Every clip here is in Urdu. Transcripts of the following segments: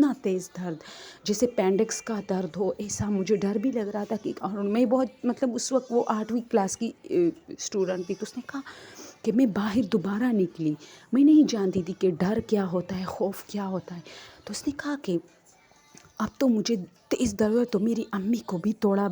اتنا تیز درد جیسے پینڈکس کا درد ہو، ایسا مجھے ڈر بھی لگ رہا تھا کہ، اور میں بہت مطلب اس وقت وہ 8ویں کلاس کی اسٹوڈنٹ تھی، تو اس نے کہا کہ میں باہر دوبارہ نکلی، میں نہیں جانتی تھی کہ ڈر کیا ہوتا ہے، خوف کیا ہوتا ہے، تو اس نے کہا کہ اب تو مجھے تیز درد ہے، تو میری امی کو بھی تھوڑا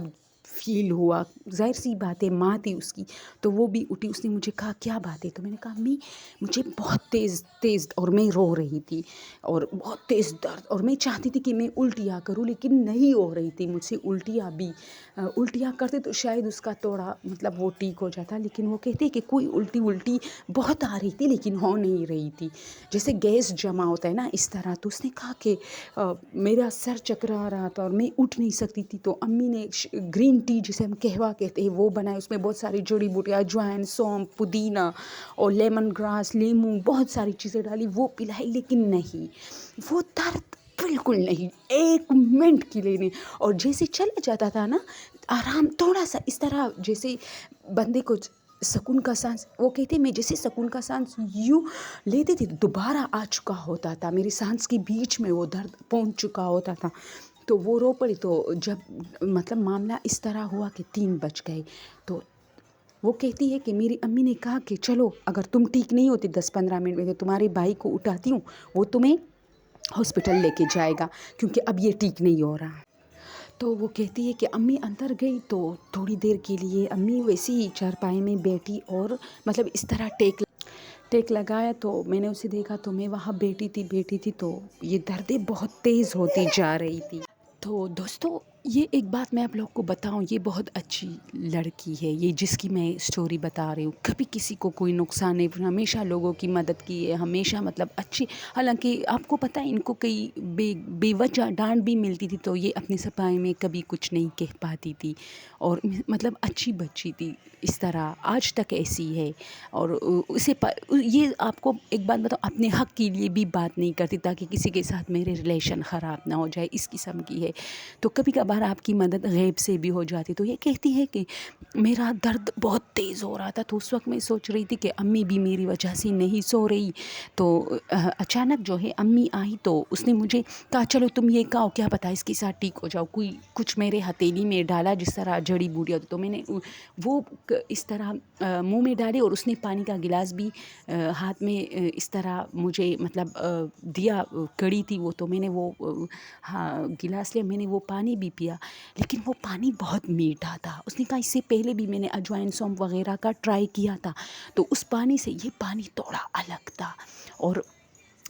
فیل ہوا، ظاہر سی بات ہے ماں تھی اس کی، تو وہ بھی اٹھی، اس نے مجھے کہا کیا بات ہے، تو میں نے کہا امی مجھے بہت تیز تیز، اور میں رو رہی تھی اور بہت تیز درد، اور میں چاہتی تھی کہ میں الٹیاں کروں لیکن نہیں ہو رہی تھی مجھ سے الٹیاں بھی، الٹیاں کرتے تو شاید اس کا تھوڑا مطلب وہ ٹھیک ہو جاتا، لیکن وہ کہتے کہ کوئی الٹی بہت آ رہی تھی لیکن ہو نہیں رہی تھی، جیسے گیس جمع ہوتا ہے نا اس طرح، تو اس نے کہا کہ میرا سر چکرا رہا تھا اور میں اٹھ نہیں سکتی تھی، تو امی نے گرین ٹی جسے ہم قہوہ کہتے ہیں وہ بنائے، اس میں بہت ساری جڑی بوٹیاں، اجوائن، سونف، پودینہ اور لیمن گراس، لیموں، بہت ساری چیزیں ڈالی، وہ پلائی، لیکن نہیں، وہ درد بالکل نہیں، 1 منٹ کے لیے نہیں، اور جیسے چلا جاتا تھا نا آرام تھوڑا سا اس طرح، جیسے بندے کو سکون کا سانس، وہ کہتے ہیں میں جیسے سکون کا سانس یوں لیتے تھے دوبارہ آ چکا ہوتا تھا، میری سانس کے بیچ میں وہ درد پہنچ چکا ہوتا تھا، تو وہ رو پڑی، تو جب مطلب معاملہ اس طرح ہوا کہ 3 بج گئے، تو وہ کہتی ہے کہ میری امی نے کہا کہ چلو اگر تم ٹھیک نہیں ہوتی 10-15 منٹ میں، تو تمہارے بھائی کو اٹھاتی ہوں، وہ تمہیں ہاسپٹل لے کے جائے گا کیونکہ اب یہ ٹھیک نہیں ہو رہا۔ تو وہ کہتی ہے کہ امی اندر گئی، تو تھوڑی دیر کے لیے امی ویسے ہی چارپائی میں بیٹھی اور مطلب اس طرح ٹیک لگایا، تو میں نے اسے دیکھا، تو میں وہاں بیٹھی تھی، تو یہ دردیں بہت تیز ہوتی جا رہی تھی۔ تو دوستو یہ ایک بات میں آپ لوگ کو بتاؤں، یہ بہت اچھی لڑکی ہے، یہ جس کی میں سٹوری بتا رہی ہوں، کبھی کسی کو کوئی نقصان نہیں، ہمیشہ لوگوں کی مدد کی ہے، ہمیشہ مطلب اچھی، حالانکہ آپ کو پتہ ہے ان کو کئی بے وجہ ڈانٹ بھی ملتی تھی، تو یہ اپنے صفائی میں کبھی کچھ نہیں کہہ پاتی تھی، اور مطلب اچھی بچی تھی، اس طرح آج تک ایسی ہے، اور یہ آپ کو ایک بات بتاؤ، اپنے حق کے لیے بھی بات نہیں کرتی تاکہ کسی کے ساتھ میرے ریلیشن خراب نہ ہو جائے، اس قسم کی ہے، تو کبھی کبھار آپ کی مدد غیب سے بھی ہو جاتی، تو یہ کہتی ہے کہ میرا درد بہت تیز ہو رہا تھا، تو اس وقت میں سوچ رہی تھی کہ امی بھی میری وجہ سے نہیں سو رہی، تو اچانک جو ہے امی آئی، تو اس نے مجھے کہا چلو تم یہ کھاؤ، کیا پتہ اس کے ساتھ ٹھیک ہو جاؤ، کچھ میرے ہتھیلی میں ڈالا جس طرح جڑی بوٹی ہوتی، تو میں نے وہ اس طرح منہ میں ڈالی، اور اس نے پانی کا گلاس بھی ہاتھ میں اس طرح مجھے مطلب دیا، کڑی تھی وہ، تو میں نے وہ گلاس لیا، میں نے وہ پانی بھی پیا، لیکن وہ پانی بہت میٹھا تھا، اس نے کہا اس سے پہلے بھی میں نے اجوائن سونف وغیرہ کا ٹرائی کیا تھا، تو اس پانی سے یہ پانی تھوڑا الگ تھا، اور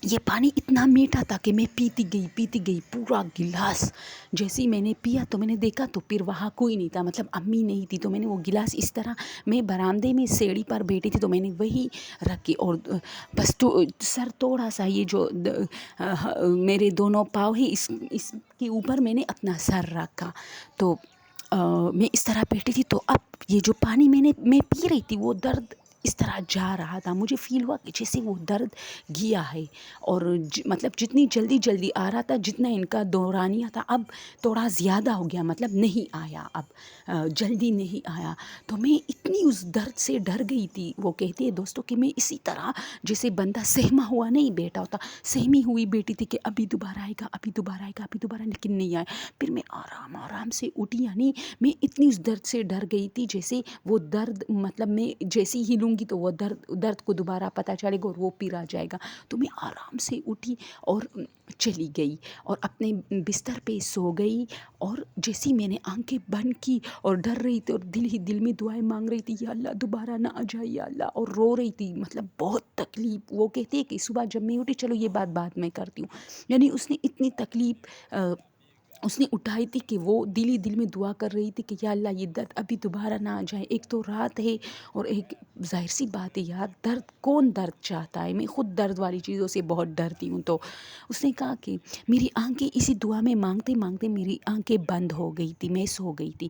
یہ پانی اتنا میٹھا تھا کہ میں پیتی گئی پورا گلاس، جیسے ہی میں نے پیا تو میں نے دیکھا تو پھر وہاں کوئی نہیں تھا، مطلب امی نہیں تھی، تو میں نے وہ گلاس اس طرح، میں برآمدے میں سیڑھی پر بیٹھی تھی، تو میں نے وہی رکھی، اور بس تو سر تھوڑا سا یہ جو میرے دونوں پاؤں ہیں اس کے اوپر میں نے اپنا سر رکھا، تو میں اس طرح بیٹھی تھی، تو اب یہ جو پانی میں پی رہی تھی وہ درد اس طرح جا رہا تھا، مجھے فیل ہوا کہ جیسے وہ درد گیا ہے، اور مطلب جتنی جلدی آ رہا تھا، جتنا ان کا دورانیہ تھا، اب تھوڑا زیادہ ہو گیا، مطلب نہیں آیا، اب جلدی نہیں آیا، تو میں اتنی اس درد سے ڈر گئی تھی، وہ کہتے ہیں دوستوں کہ میں اسی طرح جیسے بندہ سہما ہوا نہیں بیٹھا ہوتا، سہمی ہوئی بیٹھی تھی کہ ابھی دوبارہ آئے گا، لیکن نہیں آیا، پھر میں آرام سے اٹھی، یعنی میں اتنی اس درد سے ڈر گئی تھی، جیسے وہ درد مطلب میں جیسے ہی ہلوں گی تو وہ درد کو دوبارہ پتہ چلے گا اور وہ پھر آ جائے گا، تو میں آرام سے اٹھی اور چلی گئی اور اپنے بستر پہ سو گئی، اور جیسی میں نے آنکھیں بند کی اور ڈر رہی تھی اور دل ہی دل میں دعائیں مانگ رہی تھی، یا اللہ دوبارہ نہ آ جائے یا اللہ، اور رو رہی تھی، مطلب بہت تکلیف، وہ کہتی ہے کہ صبح جب میں اٹھی، چلو یہ بات بعد میں کرتی ہوں، یعنی اس نے اتنی تکلیف اس نے اٹھائی تھی کہ وہ دل ہی دل میں دعا کر رہی تھی کہ یا اللہ یہ درد ابھی دوبارہ نہ آ جائے، ایک تو رات ہے، اور ایک ظاہر سی بات ہے یار، کون درد چاہتا ہے، میں خود درد والی چیزوں سے بہت ڈرتی ہوں، تو اس نے کہا کہ میری آنکھیں اسی دعا میں مانگتے میری آنکھیں بند ہو گئی تھی، میں سو گئی تھی،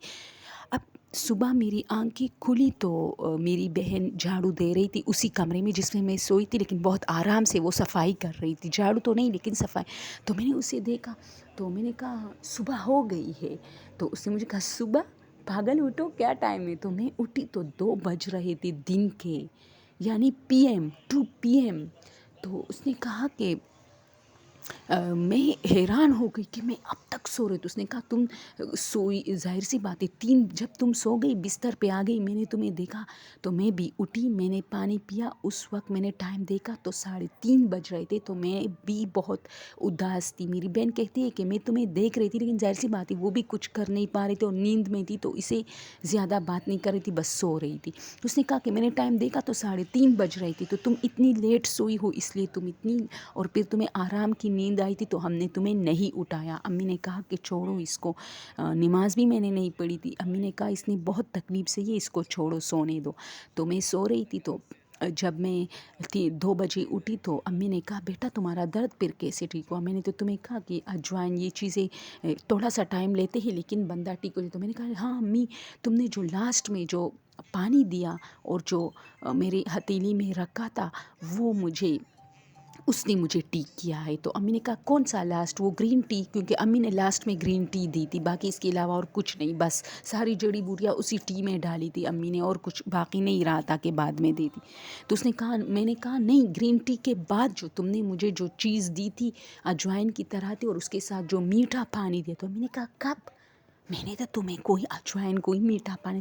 اب صبح میری آنکھیں کھلی تو میری بہن جھاڑو دے رہی تھی اسی کمرے میں جس میں سوئی تھی، لیکن بہت آرام سے وہ صفائی کر رہی تھی، جھاڑو تو نہیں لیکن صفائی، تو میں نے اسے دیکھا، تو میں نے کہا صبح ہو گئی ہے، تو اس نے مجھے کہا صبح، پاگل اٹھو کیا ٹائم ہے، تو میں اٹھی تو 2 بج رہے تھے دن کے، یعنی PM 2 PM، تو اس نے کہا کہ میں حیران ہو گئی کہ میں اب تک سو رہی. تو اس نے کہا تم سوئی، ظاہر سی بات ہے جب تم سو گئی بستر پہ آ گئی، میں نے تمہیں دیکھا تو میں بھی اٹھی، میں نے پانی پیا. اس وقت میں نے ٹائم دیکھا تو 3:30 بج رہے تھے. تو میں بھی بہت اداس تھی. میری بہن کہتی ہے کہ میں تمہیں دیکھ رہی تھی، لیکن ظاہر سی بات ہے وہ بھی کچھ کر نہیں پا رہے تھے اور نیند میں تھی، تو اسے زیادہ بات نہیں کر رہی تھی، بس سو رہی تھی. اس نے کہا کہ میں نے ٹائم دیکھا تو 3:30 بج رہی تھی، تو تم اتنی لیٹ سوئی ہو اس لیے تم اتنی، اور پھر تمہیں آرام کی نیند آئی تھی تو ہم نے تمہیں نہیں اٹھایا. امی نے کہا کہ چھوڑو اس کو، نماز بھی میں نے نہیں پڑھی تھی. امی نے کہا اس نے بہت تکلیف سے، یہ اس کو چھوڑو، سونے دو. تو میں سو رہی تھی. تو جب میں 2 بجے اٹھی تو امی نے کہا بیٹا تمہارا درد پھر کیسے ٹھیک ہوا؟ میں نے تو تمہیں کہا کہ اجوائن یہ چیزیں تھوڑا سا ٹائم لیتے ہیں لیکن بندہ ٹھیک ہو جائے. تو میں نے کہا ہاں امی، تم نے جو لاسٹ میں جو پانی دیا اور جو میری ہتھیلی میں رکھا تھا وہ اس نے مجھے ٹھیک کیا ہے. تو امی نے کہا کون سا لاسٹ؟ وہ گرین ٹی، کیونکہ امی نے لاسٹ میں گرین ٹی دی تھی، باقی اس کے علاوہ اور کچھ نہیں، بس ساری جڑی بوٹیاں اسی ٹی میں ڈالی تھی امی نے، اور کچھ باقی نہیں رہا تھا کہ بعد میں دے دی. تو اس نے کہا، میں نے کہا نہیں، گرین ٹی کے بعد جو تم نے مجھے جو چیز دی تھی اجوائن کی طرح تھی، اور اس کے ساتھ جو میٹھا پانی دیا. تو امی نے کہا کب؟ میں نے تو تمہیں کوئی اجوائن کوئی میٹھا پانی،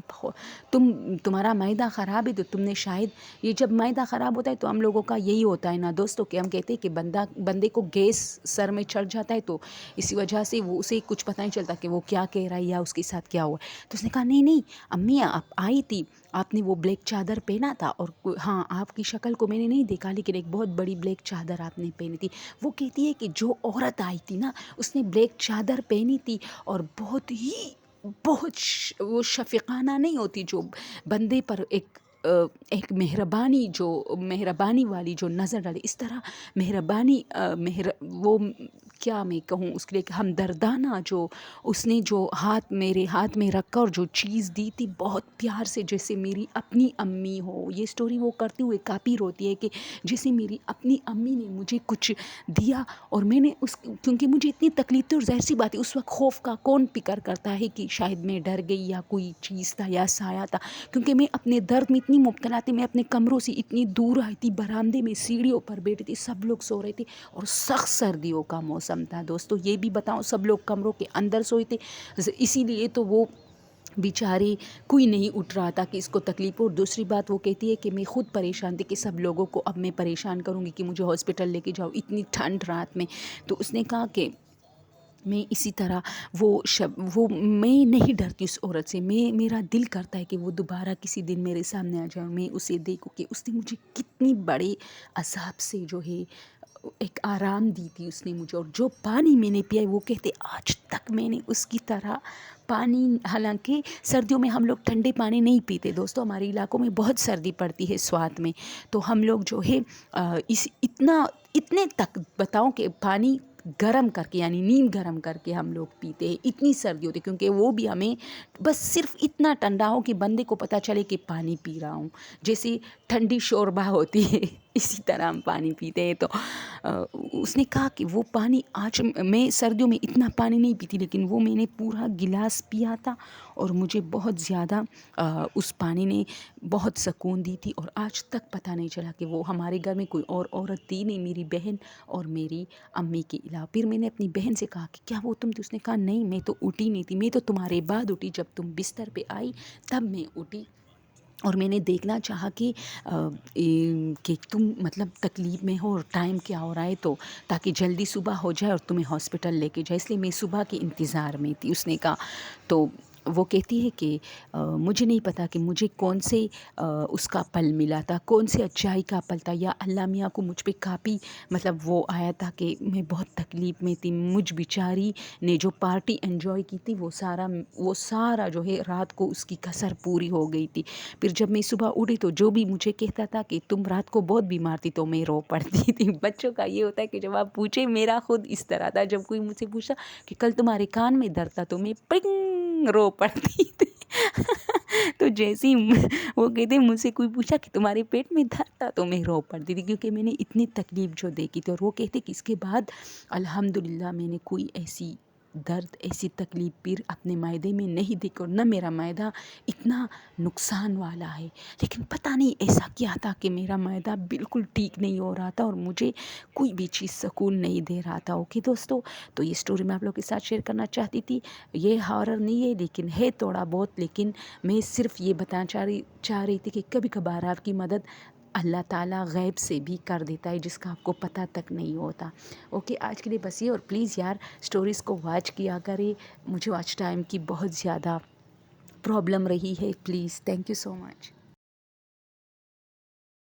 تمہارا معدہ خراب ہے تو تم نے شاید، یہ جب معدہ خراب ہوتا ہے تو ہم لوگوں کا یہی ہوتا ہے نا دوستوں، کہ ہم کہتے ہیں کہ بندے کو گیس سر میں چڑھ جاتا ہے، تو اسی وجہ سے وہ اسے کچھ پتہ نہیں چلتا کہ وہ کیا کہہ رہا ہے یا اس کے ساتھ کیا ہوا. تو اس نے کہا نہیں امی، آپ آئی تھی، آپ نے وہ بلیک چادر پہنا تھا، اور ہاں آپ کی شکل کو میں نے نہیں دیکھا لیکن ایک بہت بڑی بلیک چادر آپ نے پہنی تھی. وہ کہتی ہے کہ جو عورت آئی تھی نا اس نے بلیک چادر پہنی تھی، اور بہت وہ شفیقانہ نہیں ہوتی، جو بندے پر ایک مہربانی والی جو نظر ڈالے، اس طرح مہربانی، وہ کیا میں کہوں اس کے لیے، ہمدردانہ جو اس نے جو میرے ہاتھ میں رکھا اور جو چیز دی تھی بہت پیار سے، جیسے میری اپنی امی ہو. یہ سٹوری وہ کرتے ہوئے کافی روتی ہے کہ جیسے میری اپنی امی نے مجھے کچھ دیا، اور میں نے کیونکہ مجھے اتنی تکلیف تھی، اور ظاہر سی بات ہے اس وقت خوف کا کون فکر کرتا ہے کہ شاید میں ڈر گئی یا کوئی چیز تھا یا سایہ تھا، کیونکہ میں اپنے درد میں اتنی مبتلا تھی. میں اپنے کمروں سے اتنی دور آئی تھی، برآمدے میں سیڑھیوں پر بیٹھی تھی، سب لوگ سو رہے تھے اور سخت سردیوں کا موسم تھا. دوستو یہ بھی بتاؤں، سب لوگ کمروں کے اندر سوئے تھے، اسی لیے تو وہ بیچاری کوئی نہیں اٹھ رہا تھا کہ اس کو تکلیف ہو. اور دوسری بات وہ کہتی ہے کہ میں خود پریشان تھی کہ سب لوگوں کو اب میں پریشان کروں گی کہ مجھے ہاسپٹل لے کے جاؤ اتنی ٹھنڈ رات میں. تو اس نے کہا کہ میں اسی طرح وہ میں نہیں ڈرتی اس عورت سے، میرا دل کرتا ہے کہ وہ دوبارہ کسی دن میرے سامنے آ جائے اور میں اسے دیکھوں کہ اس نے مجھے کتنی بڑے عذاب سے جو ہے ایک آرام دی تھی اس نے مجھے. اور جو پانی میں نے پیا وہ کہتے آج تک میں نے اس کی طرح پانی، حالانکہ سردیوں میں ہم لوگ ٹھنڈے پانی نہیں پیتے دوستوں، ہمارے علاقوں میں بہت سردی پڑتی ہے سوات میں، تو ہم لوگ جو ہے اتنے تک بتاؤں کہ پانی گرم کر کے، یعنی نیم گرم کر کے ہم لوگ پیتے ہیں، اتنی سردی ہوتی ہے، کیونکہ وہ بھی ہمیں بس صرف اتنا ٹھنڈا ہو کہ بندے کو پتہ چلے کہ پانی پی رہا ہوں، جیسے ٹھنڈی شوربہ ہوتی ہے اسی طرح ہم پانی پیتے ہیں. تو اس نے کہا کہ وہ پانی، آج میں سردیوں میں اتنا پانی نہیں پیتی لیکن وہ میں نے پورا گلاس پیا تھا اور مجھے بہت زیادہ اس پانی نے بہت سکون دی تھی. اور آج تک پتہ نہیں چلا کہ وہ ہمارے گھر میں کوئی اور عورت تھی نہیں، میری بہن اور میری امی کے علاوہ. پھر میں نے اپنی بہن سے کہا کہ کیا وہ تم تھی؟ اس نے کہا نہیں، میں تو اٹھی نہیں تھی، میں تو تمہارے بعد اٹھی، جب تم بستر پہ آئی تب میں اٹھی، اور میں نے دیکھنا چاہا کہ تم مطلب تکلیف میں ہو اور ٹائم کیا ہو رہا ہے، تو تاکہ جلدی صبح ہو جائے اور تمہیں ہاسپٹل لے کے جائے، اس لیے میں صبح کے انتظار میں تھی. اس نے کہا. تو وہ کہتی ہے کہ مجھے نہیں پتا کہ مجھے کون سے اس کا پل ملا تھا، کون سے اچائی کا پل تھا، یا اللہ میاں کو مجھ پہ کافی مطلب وہ آیا تھا کہ میں بہت تکلیف میں تھی. مجھ بیچاری نے جو پارٹی انجوائے کی تھی وہ سارا جو ہے رات کو اس کی کسر پوری ہو گئی تھی. پھر جب میں صبح اٹھی تو جو بھی مجھے کہتا تھا کہ تم رات کو بہت بیمار تھی تو میں رو پڑتی تھی. بچوں کا یہ ہوتا ہے کہ جب آپ پوچھیں، میرا خود اس طرح تھا، جب کوئی مجھ سے پوچھا کہ کل تمہارے کان میں درد تھا تو میں پنگ رو پڑتی تھی. تو جیسے ہی وہ کہتے مجھ سے کوئی پوچھا کہ تمہارے پیٹ میں درد تھا تو میں رو پڑتی تھی، کیونکہ میں نے اتنی تکلیف جو دیکھی تھی. اور وہ کہتے کہ اس کے بعد الحمدللہ میں نے کوئی ایسی درد ایسی تکلیف پھر اپنے معدے میں نہیں دیکھ، اور نہ میرا معدہ اتنا نقصان والا ہے، لیکن پتہ نہیں ایسا کیا تھا کہ میرا معدہ بالکل ٹھیک نہیں ہو رہا تھا اور مجھے کوئی بھی چیز سکون نہیں دے رہا تھا۔ اوکے دوستو، تو یہ سٹوری میں آپ لوگوں کے ساتھ شیئر کرنا چاہتی تھی۔ یہ ہارر نہیں ہے لیکن ہے تھوڑا بہت، لیکن میں صرف یہ بتانا چاہ رہی تھی کہ کبھی کبھار آپ کی مدد اللہ تعالیٰ غیب سے بھی کر دیتا ہے، جس کا آپ کو پتہ تک نہیں ہوتا۔ اوکے، آج کے لیے بس یہ، اور پلیز یار سٹوریز کو واچ کیا کرے، مجھے واچ ٹائم کی بہت زیادہ پرابلم رہی ہے، please, thank you so much.